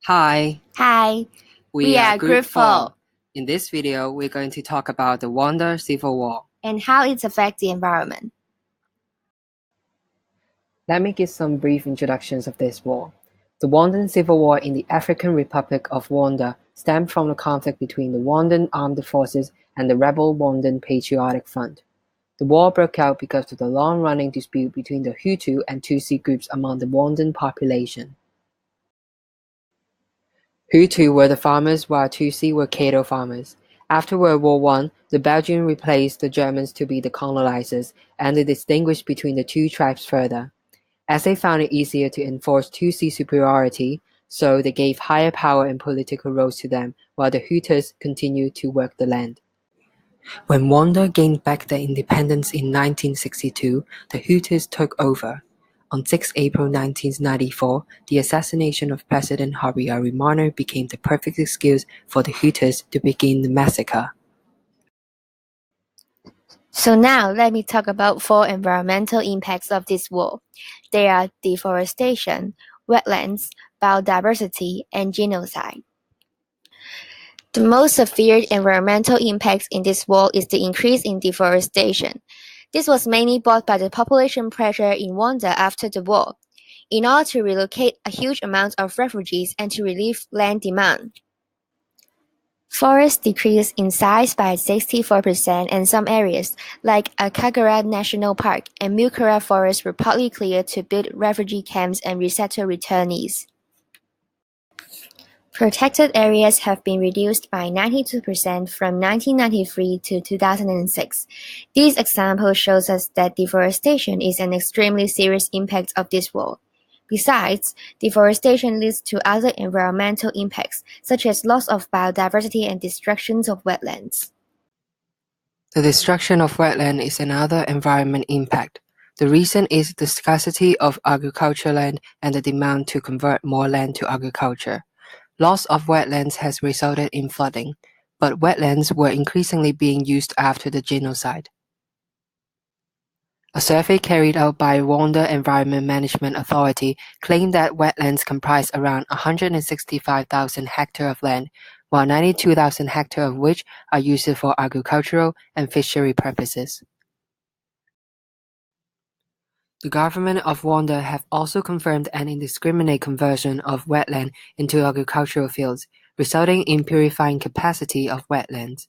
Hi, Hi, we we are are Group Group 4. 4 In this video, we're going to talk about the Rwanda Civil War. and how it affects the environment. Let me give some brief introductions of this war. The Rwandan Civil War in the African Republic of Rwanda stemmed from the conflict between the Rwandan Armed Forces and the rebel Rwandan Patriotic Front. The war broke out because of the long-running dispute between the Hutu and Tutsi groups among the Rwandan population. Hutu were the farmers while Tutsi were cattle farmers. After World War I, the Belgians replaced the Germans to be the colonizers, and they distinguished between the two tribes further. As they found it easier to enforce Tutsi superiority, so they gave higher power and political roles to them, while the Hutus continued to work the land. When Rwanda gained back their independence in 1962, the Hutus took over. On 6 April 1994, the assassination of President Habyarimana became the perfect excuse for the Hutus to begin the massacre. So now let me talk about 4 environmental impacts of this war. They are deforestation, wetlands, biodiversity, and genocide. The most severe environmental impact in this war is the increase in deforestation. This was mainly brought by the population pressure in Rwanda after the war, in order to relocate a huge amount of refugees and to relieve land demand. Forests decreased in size by 64% and some areas, like Akagera National Park and Mukura Forest were partly cleared to build refugee camps and resettle returnees. Protected areas have been reduced by 92% from 1993 to 2006. These examples shows us that deforestation is an extremely serious impact of this war. Besides, deforestation leads to other environmental impacts, such as loss of biodiversity and destruction of wetlands. The destruction of wetland is another environment impact. The reason is the scarcity of agricultural land and the demand to convert more land to agriculture. Loss of wetlands has resulted in flooding, but wetlands were increasingly being used after the genocide. A survey carried out by Rwanda Environment Management Authority claimed that wetlands comprise around 165,000 hectares of land, while 92,000 hectares of which are used for agricultural and fishery purposes. The government of Rwanda have also confirmed an indiscriminate conversion of wetland into agricultural fields, resulting in purifying capacity of wetlands.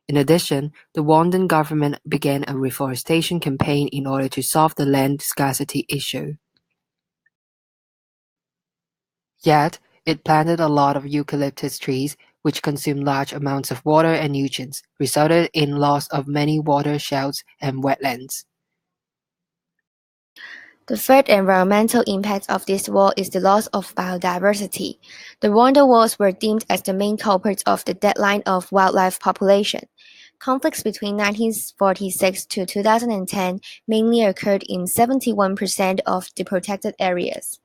In addition, the Rwandan government began a reforestation campaign in order to solve the land scarcity issue. Yet, it planted a lot of eucalyptus trees, which consume large amounts of water and nutrients, resulted in loss of many watersheds and wetlands. The third environmental impact of this war is the loss of biodiversity. The Rwanda wars were deemed as the main culprits of the decline of wildlife population. Conflicts between 1946 to 2010 mainly occurred in 71% of the protected areas.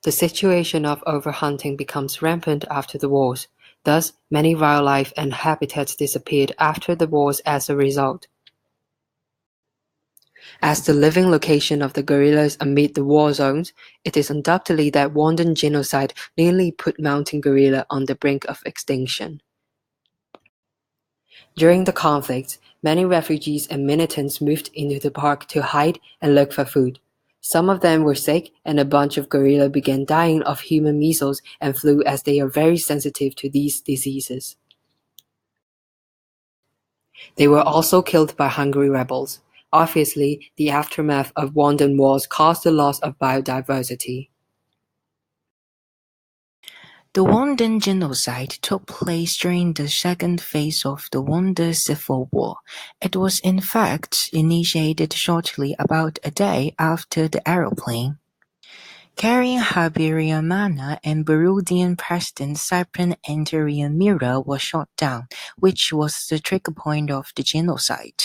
The situation of overhunting becomes rampant after the wars. Thus, many wildlife and habitats disappeared after the wars as a result. As the living location of the gorillas amid the war zones, it is undoubtedly that Rwandan genocide nearly put mountain gorilla on the brink of extinction. During the conflict, many refugees and militants moved into the park to hide and look for food. Some of them were sick, and a bunch of gorilla began dying of human measles and flu as they are very sensitive to these diseases. They were also killed by hungry rebels. Obviously, the aftermath of Rwandan wars caused the loss of biodiversity. The Rwandan genocide took place during the second phase of the Rwanda Civil War. It was in fact initiated shortly about a day after the aeroplane carrying Habyarimana and Burundian President Cyprien Ntaryamira was shot down, which was the trigger point of the genocide.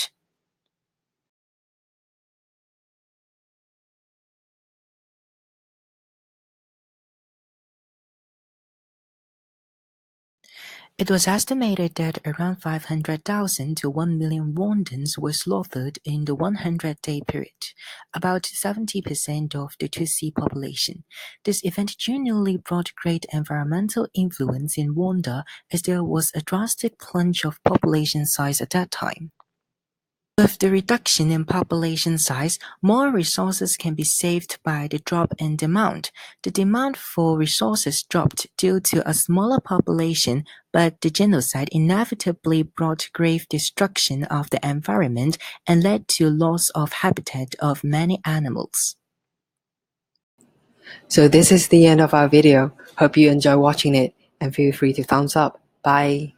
It was estimated that around 500,000 to 1 million Rwandans were slaughtered in the 100-day period, about 70% of the Tutsi population. This event genuinely brought great environmental influence in Rwanda as there was a drastic plunge of population size at that time. With the reduction in population size, more resources can be saved by the drop in demand. The demand for resources dropped due to a smaller population, but the genocide inevitably brought grave destruction of the environment and led to loss of habitat of many animals. So this is the end of our video. Hope you enjoy watching it and feel free to thumbs up. Bye.